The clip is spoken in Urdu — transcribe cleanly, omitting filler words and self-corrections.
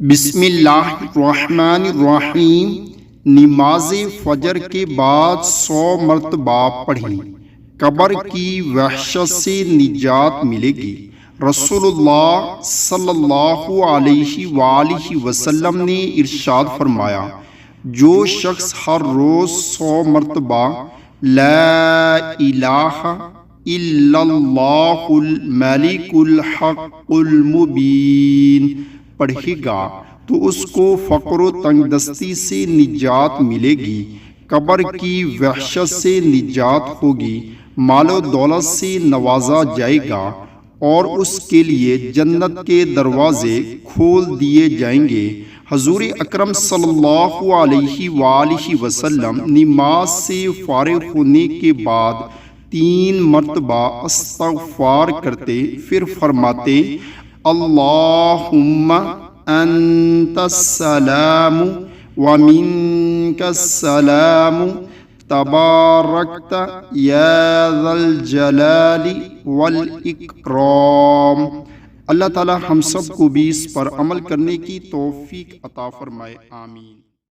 بسم اللہ الرحمن الرحیم۔ نماز فجر کے بعد 100 مرتبہ پڑھیں، قبر کی وحشت سے نجات ملے گی۔ رسول اللہ صلی اللہ علیہ وآلہ وسلم نے ارشاد فرمایا، جو شخص ہر روز 100 مرتبہ لا الہ الا اللہ الملک الحق المبین پڑھے گا تو اس کو فقر و تنگ دستی سے نجات ملے گی، قبر کی وحشت سے نجات ہوگی، مال و دولت سے نوازا جائے گا اور اس کے لیے جنت کے دروازے کھول دیے جائیں گے۔ حضور اکرم صلی اللہ علیہ وآلہ وسلم نماز سے فارغ ہونے کے بعد 3 مرتبہ استغفار کرتے، پھر فرماتے، اللہم انت السلام ومنک السلام تبارکت یا ذا الجلال والاکرام۔ اللہ تعالی ہم سب کو بھی اس پر عمل کرنے کی توفیق عطا فرمائے، آمین۔